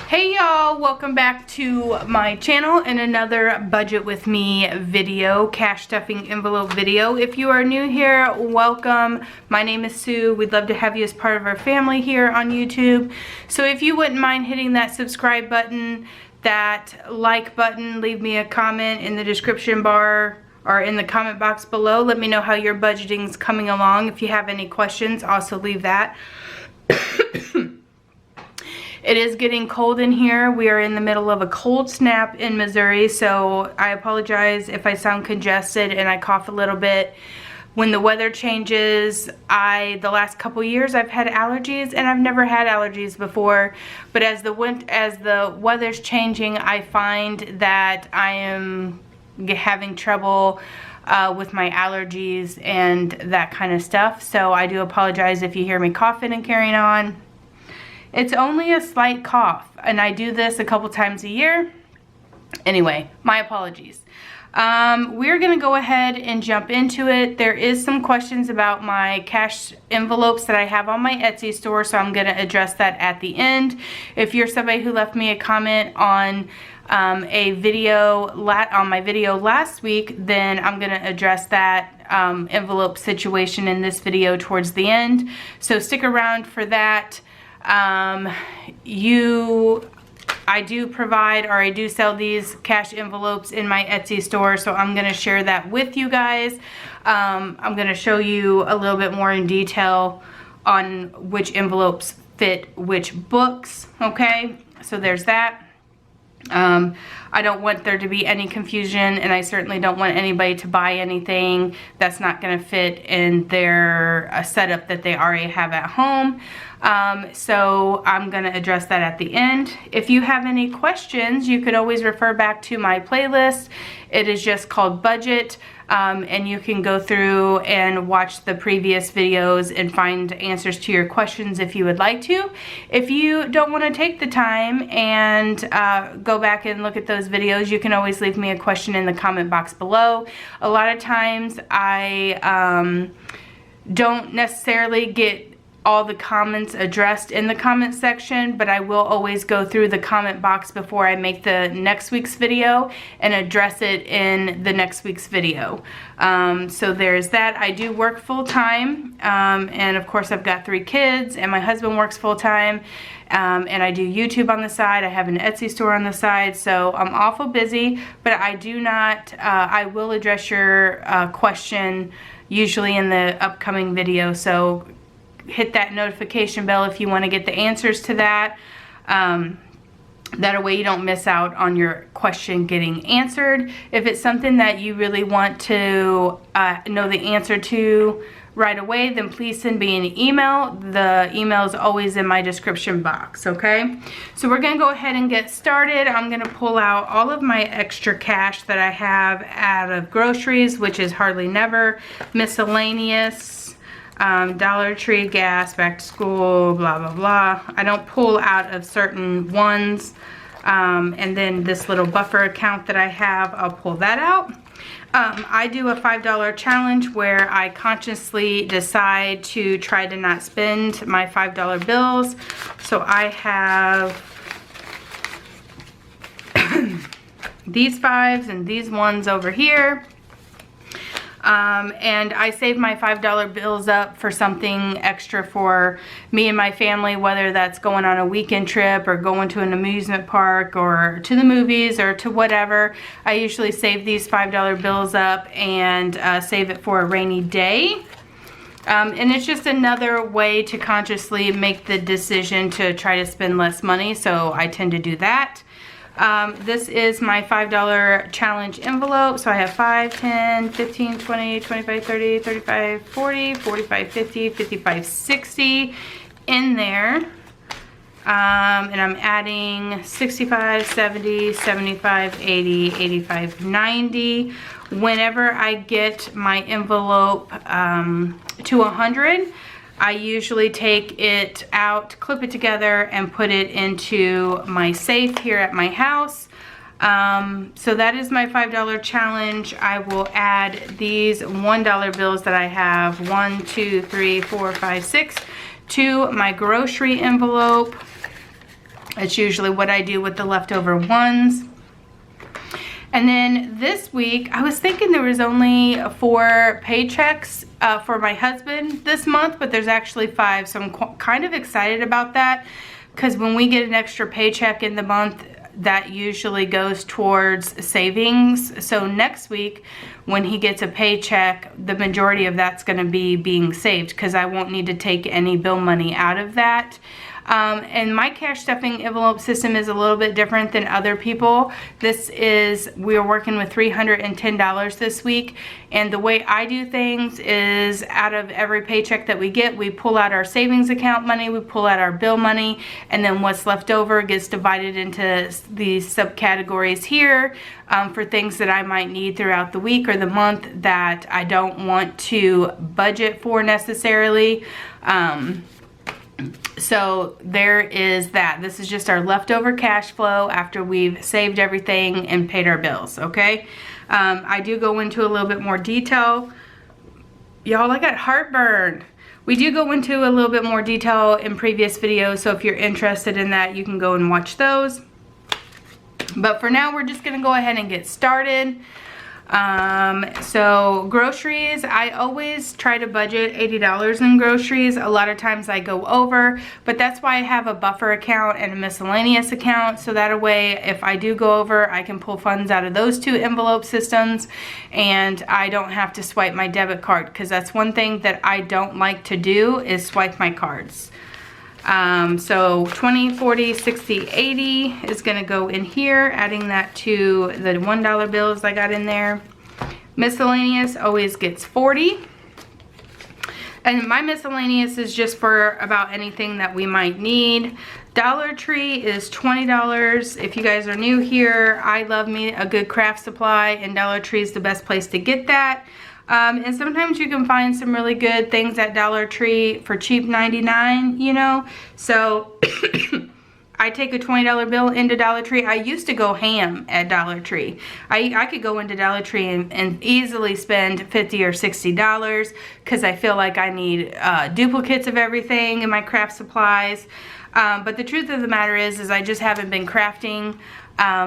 Hey y'all, welcome back to my channel and another budget with me video, cash stuffing envelope video. If you are new here, welcome. My name is Sue. We'd love to have you as part of our family here on YouTube. So if you wouldn't mind hitting that subscribe button, that like button, leave me a comment in the description bar or in the comment box below. Let me know how your budgeting's coming along. If you have any questions, also leave that. It is getting cold in here. We are in the middle of a cold snap in Missouri, so I apologize if I sound congested and I cough a little bit. When the weather changes, the last couple years I've had allergies, and I've never had allergies before, but as the weather's changing, I find that I am having trouble with my allergies and that kind of stuff. So I do apologize if you hear me coughing and carrying on. It's only a slight cough, and I do this a couple times a year. Anyway, my apologies. We're gonna go ahead and jump into it. There is some questions about my cash envelopes that I have on my Etsy store, so I'm gonna address that at the end. If you're somebody who left me a comment on my video last week, then I'm gonna address that envelope situation in this video towards the end. So stick around for that. I do provide, or I do sell these cash envelopes in my Etsy store, so I'm going to share that with you guys. I'm going to show you a little bit more in detail on which envelopes fit which books, okay? So there's that. I don't want there to be any confusion, and I certainly don't want anybody to buy anything that's not going to fit in their setup that they already have at home. So I'm going to address that at the end. If you have any questions, you could always refer back to my playlist. It is just called Budget, and you can go through and watch the previous videos and find answers to your questions if you would like to. If you don't want to take the time and go back and look at those videos, you can always leave me a question in the comment box below. A lot of times I don't necessarily get all the comments addressed in the comment section, but I will always go through the comment box before I make the next week's video and address it in the next week's video. So there's that. I do work full-time, and of course I've got 3 kids, and my husband works full-time, and I do YouTube on the side. I have an Etsy store on the side, so I'm awful busy, but I do not, I will address your question usually in the upcoming video, so hit that notification bell if you want to get the answers to that. That way you don't miss out on your question getting answered. If it's something that you really want to know the answer to right away, then please send me an email. The email is always in my description box, okay? So we're gonna go ahead and get started. I'm gonna pull out all of my extra cash that I have out of groceries, which is hardly never, miscellaneous, Dollar Tree, gas, back to school, blah, blah, blah. I don't pull out of certain ones. And then this little buffer account that I have, I'll pull that out. I do a $5 challenge where I consciously decide to try to not spend my $5 bills. So I have these 5s and these 1s over here. And I save my $5 bills up for something extra for me and my family, whether that's going on a weekend trip or going to an amusement park or to the movies or to whatever. I usually save these $5 bills up and save it for a rainy day. And it's just another way to consciously make the decision to try to spend less money, so I tend to do that. This is my $5 challenge envelope. So I have 5, 10, 15, 20, 25, 30, 35, 40, 45, 50, 55, 60 in there. And I'm adding 65, 70, 75, 80, 85, 90. Whenever I get my envelope to 100, I usually take it out, clip it together, and put it into my safe here at my house. So that is my $5 challenge. I will add these $1 bills that I have, 1, 2, 3, 4, 5, 6, to my grocery envelope. It's usually what I do with the leftover ones. And then this week, I was thinking there was only 4 paychecks for my husband this month, but there's actually 5, so I'm kind of excited about that, because when we get an extra paycheck in the month, that usually goes towards savings. So next week, when he gets a paycheck, the majority of that's going to be being saved, because I won't need to take any bill money out of that. And my cash stuffing envelope system is a little bit different than other people. We are working with $310 this week, and the way I do things is out of every paycheck that we get, we pull out our savings account money, we pull out our bill money, and then what's left over gets divided into these subcategories here for things that I might need throughout the week or the month that I don't want to budget for necessarily. So there is that. This is just our leftover cash flow after we've saved everything and paid our bills, okay? I do go into a little bit more detail. Y'all, I got heartburn. We do go into a little bit more detail in previous videos, so if you're interested in that, you can go and watch those. But for now, we're just gonna go ahead and get started. So groceries, I always try to budget $80 in groceries. A lot of times I go over, but that's why I have a buffer account and a miscellaneous account, so that way if I do go over, I can pull funds out of those 2 envelope systems and I don't have to swipe my debit card, because that's one thing that I don't like to do, is swipe my cards. So 20, 40, 60, 80 is going to go in here, adding that to the $1 bills I got in there. Miscellaneous always gets 40. And my miscellaneous is just for about anything that we might need. Dollar Tree is $20. If you guys are new here, I love me a good craft supply, and Dollar Tree is the best place to get that. And sometimes you can find some really good things at Dollar Tree for cheap 99, you know. So I take a $20 bill into Dollar Tree. I used to go ham at Dollar Tree. I could go into Dollar Tree and easily spend $50 or $60 because I feel like I need duplicates of everything in my craft supplies. But the truth of the matter is I just haven't been crafting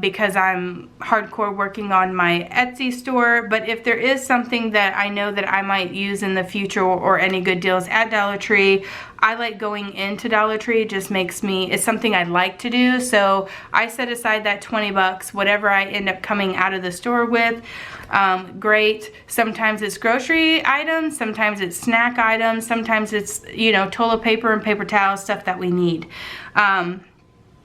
because I'm hardcore working on my Etsy store. But if there is something that I know that I might use in the future, or any good deals at Dollar Tree, I like going into Dollar Tree. It just makes me, it's something I like to do. So I set aside that 20 bucks, whatever I end up coming out of the store with. Great. Sometimes it's grocery items, sometimes it's snack items, sometimes it's, you know, toilet paper and paper towels, stuff that we need.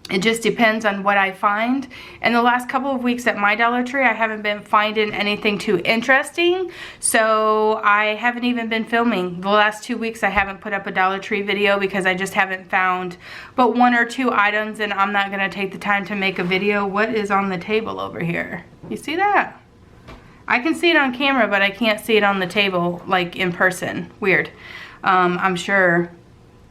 It just depends on what I find. In the last couple of weeks at my Dollar Tree, I haven't been finding anything too interesting, so I haven't even been filming. The last 2 weeks I haven't put up a Dollar Tree video because I just haven't found but 1 or 2 items, and I'm not gonna take the time to make a video. What is on the table over here? You see that? I can see it on camera, but I can't see it on the table, like in person. Weird. I'm sure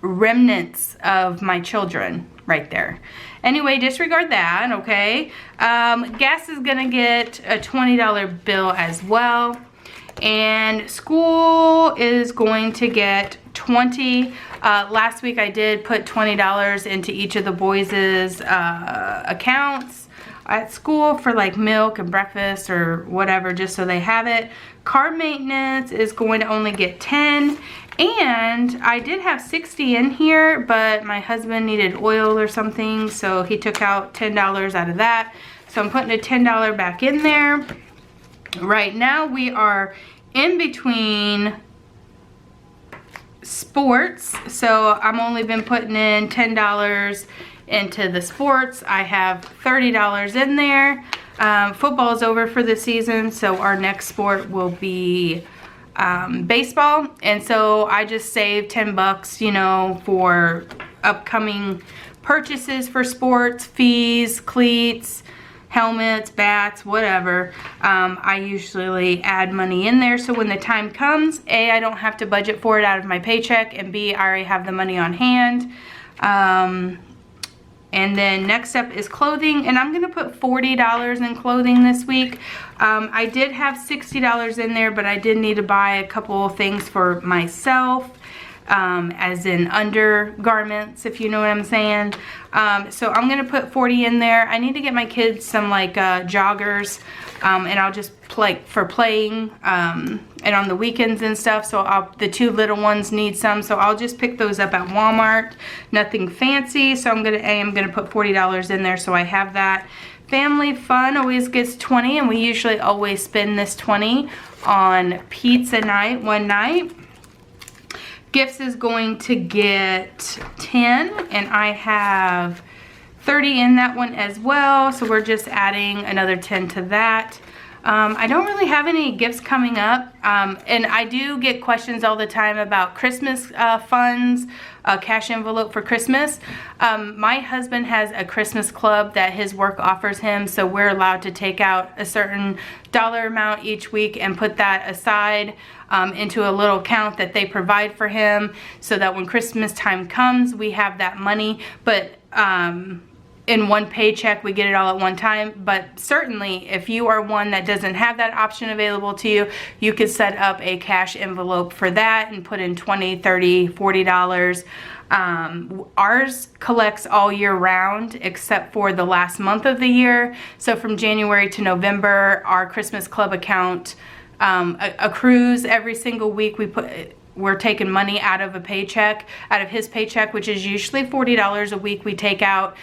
remnants of my children right there. Anyway, disregard that, okay? Gas is gonna get a $20 bill as well. And school is going to get 20. Last week I did put $20 into each of the boys' accounts at school for like milk and breakfast or whatever, just so they have it. Car maintenance is going to only get 10. And I did have 60 in here, but my husband needed oil or something, so he took out $10 out of that. So I'm putting a $10 back in there. Right now we are in between sports, so I'm only been putting in $10 into the sports. I have $30 in there. Football is over for the season, so our next sport will be baseball, and so I just saved 10 bucks, you know, for upcoming purchases for sports, fees, cleats, helmets, bats, whatever. I usually add money in there, so when the time comes, A, I don't have to budget for it out of my paycheck, and B, I already have the money on hand. And then next up is clothing, and I'm gonna put $40 in clothing this week. I did have $60 in there, but I did need to buy a couple of things for myself. as in undergarments, if you know what I'm saying. So I'm gonna put 40 in there. I need to get my kids some like joggers, and I'll just play for playing, and on the weekends and stuff. So the two little ones need some, so I'll just pick those up at Walmart. Nothing fancy. So I'm gonna put $40 in there, so I have that. Family fun always gets 20, and we usually always spend this 20 on pizza night one night. Gifts is going to get 10, and I have 30 in that one as well, so we're just adding another 10 to that. I don't really have any gifts coming up, and I do get questions all the time about Christmas funds, cash envelope for Christmas. My husband has a Christmas club that his work offers him, so we're allowed to take out a certain dollar amount each week and put that aside into a little account that they provide for him, so that when Christmas time comes, we have that money. But in one paycheck, we get it all at one time. But certainly, if you are one that doesn't have that option available to you, you could set up a cash envelope for that and put in $20, $30, $40. Ours collects all year round except for the last month of the year. So from January to November, our Christmas club account accrues every single week. We're taking money out of a paycheck, out of his paycheck, which is usually $40 a week we take out.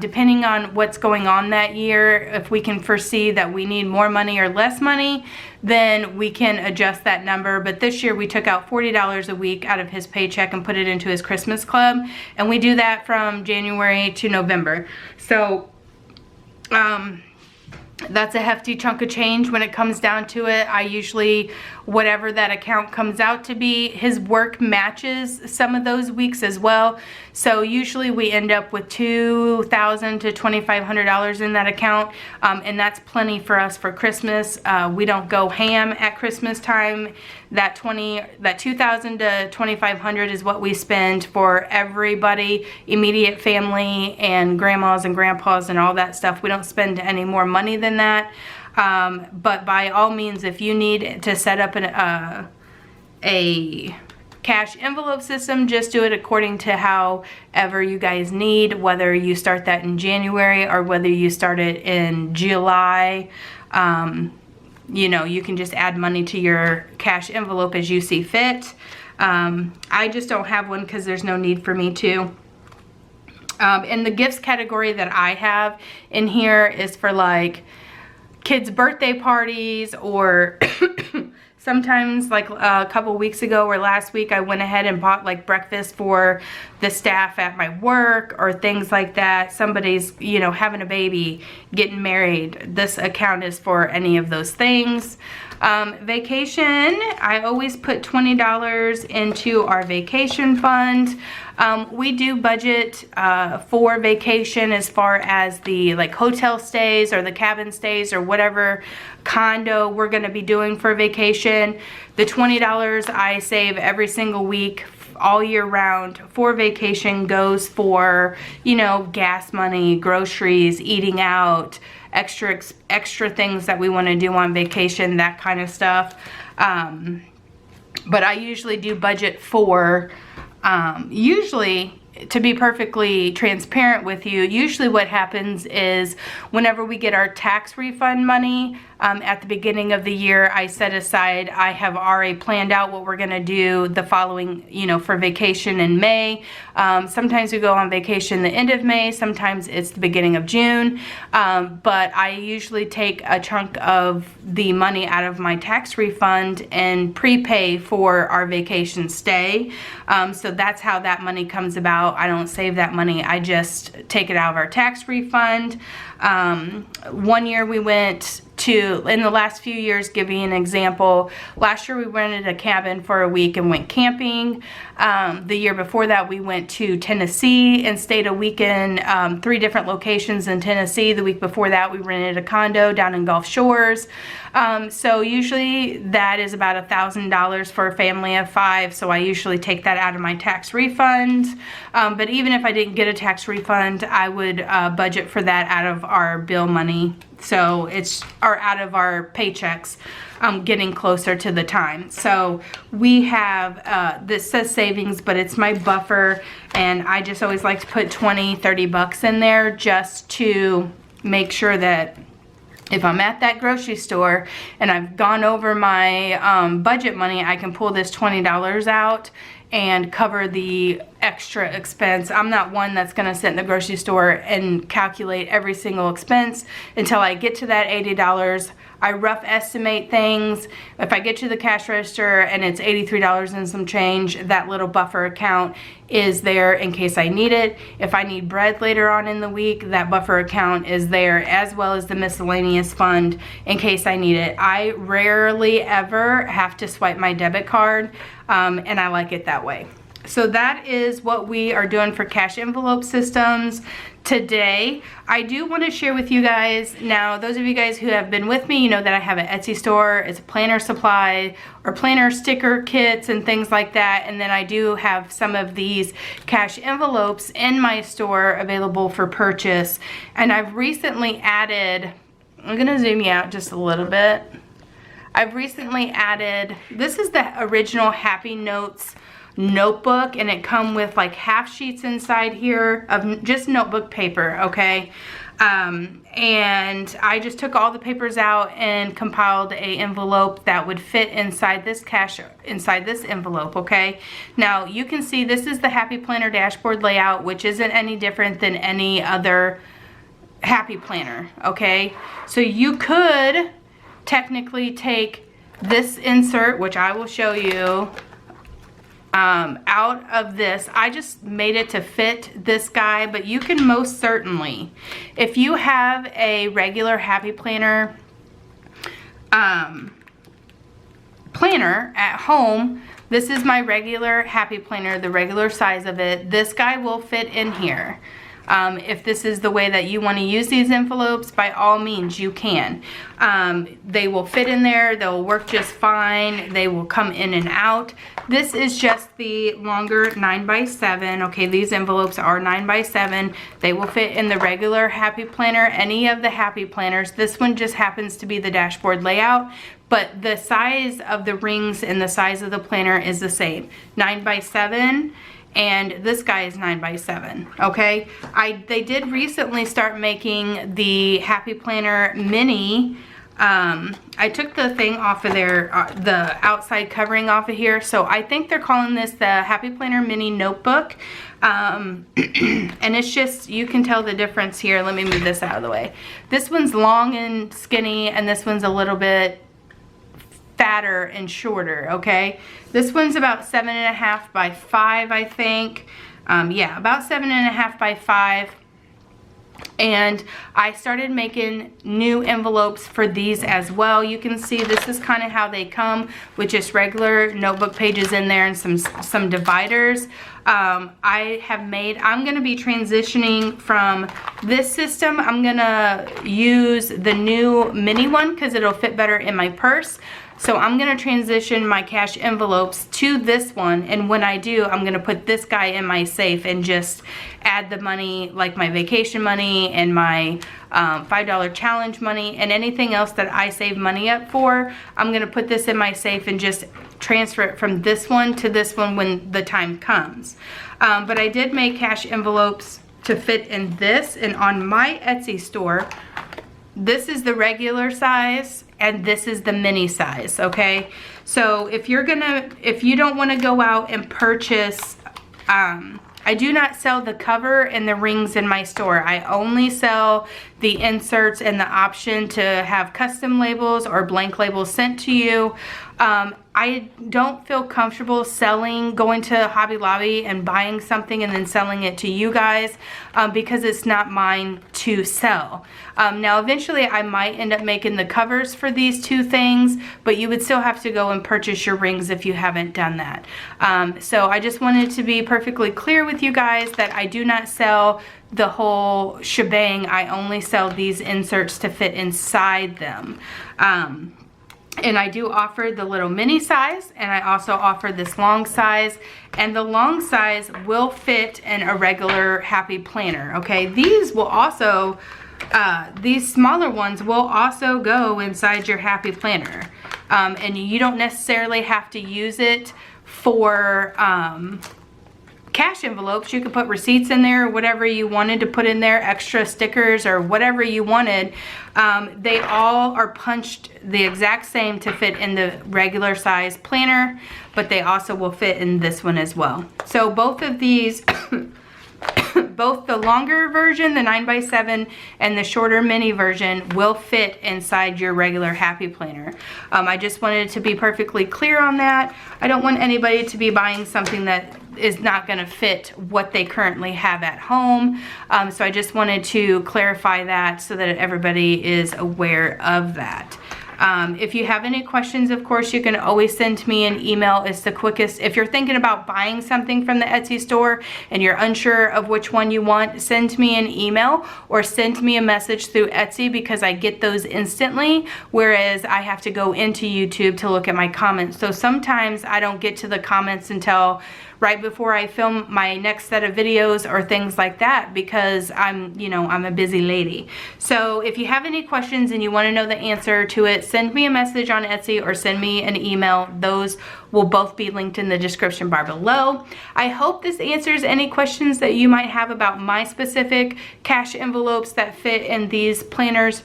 Depending on what's going on that year, if we can foresee that we need more money or less money, then we can adjust that number. But this year we took out $40 a week out of his paycheck and put it into his Christmas club. And we do that from January to November. So, that's a hefty chunk of change when it comes down to it. I usually, whatever that account comes out to be, his work matches some of those weeks as well. So usually we end up with $2,000 to $2,500 in that account, and that's plenty for us for Christmas. We don't go ham at Christmas time. That $2,000 to $2,500 is what we spend for everybody, immediate family and grandmas and grandpas and all that stuff. We don't spend any more money than that. But by all means, if you need to set up a cash envelope system, just do it according to however you guys need, whether you start that in January or whether you start it in July. You know, you can just add money to your cash envelope as you see fit. I just don't have one because there's no need for me to. And the gifts category that I have in here is for like kids' birthday parties, or sometimes like a couple weeks ago or last week I went ahead and bought like breakfast for the staff at my work or things like that. Somebody's, you know, having a baby, getting married. This account is for any of those things. Vacation, I always put $20 into our vacation fund. We do budget for vacation as far as the like hotel stays or the cabin stays or whatever condo we're going to be doing for vacation. The $20 I save every single week all year round for vacation goes for, you know, gas money, groceries, eating out, extra things that we want to do on vacation, that kind of stuff. But I usually do budget for, usually, to be perfectly transparent with you, usually what happens is whenever we get our tax refund money at the beginning of the year, I set aside, I have already planned out what we're going to do the following, you know, for vacation in May. Sometimes we go on vacation the end of May, sometimes it's the beginning of June, but I usually take a chunk of the money out of my tax refund and prepay for our vacation stay. So that's how that money comes about. I don't save that money, I just take it out of our tax refund. One year we went to, in the last few years, give you an example, last year we rented a cabin for a week and went camping. The year before that we went to Tennessee and stayed a week in 3 different locations in Tennessee. The week before that we rented a condo down in Gulf Shores. So usually that is about $1,000 for a family of 5, so I usually take that out of my tax refund. But even if I didn't get a tax refund, I would budget for that out of our bill money So it's out of our paychecks, getting closer to the time. So we have, this says savings, but it's my buffer, and I just always like to put 20, 30 bucks in there just to make sure that if I'm at that grocery store and I've gone over my budget money, I can pull this $20 out and cover the extra expense. I'm not one that's gonna sit in the grocery store and calculate every single expense until I get to that $80. I rough estimate things. If I get to the cash register and it's $83 and some change, that little buffer account is there in case I need it. If I need bread later on in the week, that buffer account is there, as well as the miscellaneous fund in case I need it. I rarely ever have to swipe my debit card, and I like it that way. So that is what we are doing for cash envelope systems today. I do want to share with you guys, now those of you guys who have been with me, you know that I have an Etsy store. It's a planner supply or planner sticker kits and things like that. And then I do have some of these cash envelopes in my store available for purchase. And I've recently added, I'm gonna zoom you out just a little bit. I've recently added, this is the original Happy Notes notebook, and it come with like half sheets inside here of just notebook paper, okay? And I just took all the papers out and compiled a envelope that would fit inside this inside this envelope, okay? Now you can see this is the Happy Planner dashboard layout, which isn't any different than any other Happy Planner, okay? So you could technically take this insert, which I will show you, out of this. I just made it to fit this guy, but you can most certainly, if you have a regular Happy Planner planner at home, this is my regular Happy Planner, the regular size of it. This guy will fit in here. If this is the way that you want to use these envelopes, by all means you can. They will fit in there, they'll work just fine, they will come in and out. This is just the longer 9x7. Okay, these envelopes are 9x7. They will fit in the regular Happy Planner, any of the Happy Planners. This one just happens to be the dashboard layout, but the size of the rings and the size of the planner is the same, 9x7. And this guy is 9x7, okay? They did recently start making the Happy Planner Mini. I took the thing off of there, the outside covering off of here, so I think they're calling this the Happy Planner Mini Notebook. And it's just, you can tell the difference here. Let me move this out of the way. This one's long and skinny, and this one's a little bit fatter and shorter, okay? This one's about 7.5 by 5, I think. Yeah, about 7.5 by 5. And I started making new envelopes for these as well. You can see this is kind of how they come, with just regular notebook pages in there and some dividers. I'm going to be transitioning from this system. I'm going to use the new mini one because it'll fit better in my purse. So I'm going to transition my cash envelopes to this one, and when I do, I'm going to put this guy in my safe and just add the money, like my vacation money and my $5 challenge money and anything else that I save money up for. I'm going to put this in my safe and just transfer it from this one to this one when the time comes. But I did make cash envelopes to fit in this, and on my Etsy store, this is the regular size and this is the mini size, okay? So if you don't want to go out and purchase, I do not sell the cover and the rings in my store. I only sell the inserts and the option to have custom labels or blank labels sent to you. I don't feel comfortable going to Hobby Lobby and buying something and then selling it to you guys because it's not mine to sell. Now eventually I might end up making the covers for these two things, but you would still have to go and purchase your rings if you haven't done that. So I just wanted to be perfectly clear with you guys that I do not sell the whole shebang. I only sell these inserts to fit inside them. And I do offer the little mini size, and I also offer this long size, and the long size will fit in a regular Happy Planner, okay? These will also These smaller ones will also go inside your Happy Planner. And you don't necessarily have to use it for cash envelopes. You could put receipts in there, or whatever you wanted to put in there, extra stickers or whatever you wanted. They all are punched the exact same to fit in the regular size planner, but they also will fit in this one as well. So both of these both the longer version, the 9x7, and the shorter mini version will fit inside your regular Happy Planner. I just wanted to be perfectly clear on that. I don't want anybody to be buying something that is not going to fit what they currently have at home. So I just wanted to clarify that so that everybody is aware of that. If you have any questions, of course, you can always send me an email. It's the quickest. If you're thinking about buying something from the Etsy store and you're unsure of which one you want, send me an email or send me a message through Etsy, because I get those instantly, whereas I have to go into YouTube to look at my comments. So sometimes I don't get to the comments until right before I film my next set of videos or things like that, because I'm a busy lady. So if you have any questions and you want to know the answer to it, send me a message on Etsy or send me an email. Those will both be linked in the description bar below. I hope this answers any questions that you might have about my specific cash envelopes that fit in these planners.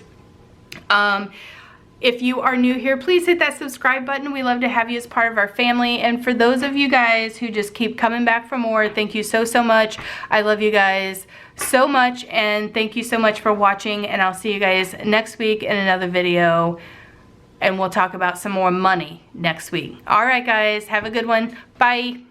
If you are new here, please hit that subscribe button. We love to have you as part of our family. And for those of you guys who just keep coming back for more, thank you so, so much. I love you guys so much, and thank you so much for watching. And I'll see you guys next week in another video, and we'll talk about some more money next week. All right, guys, have a good one. Bye.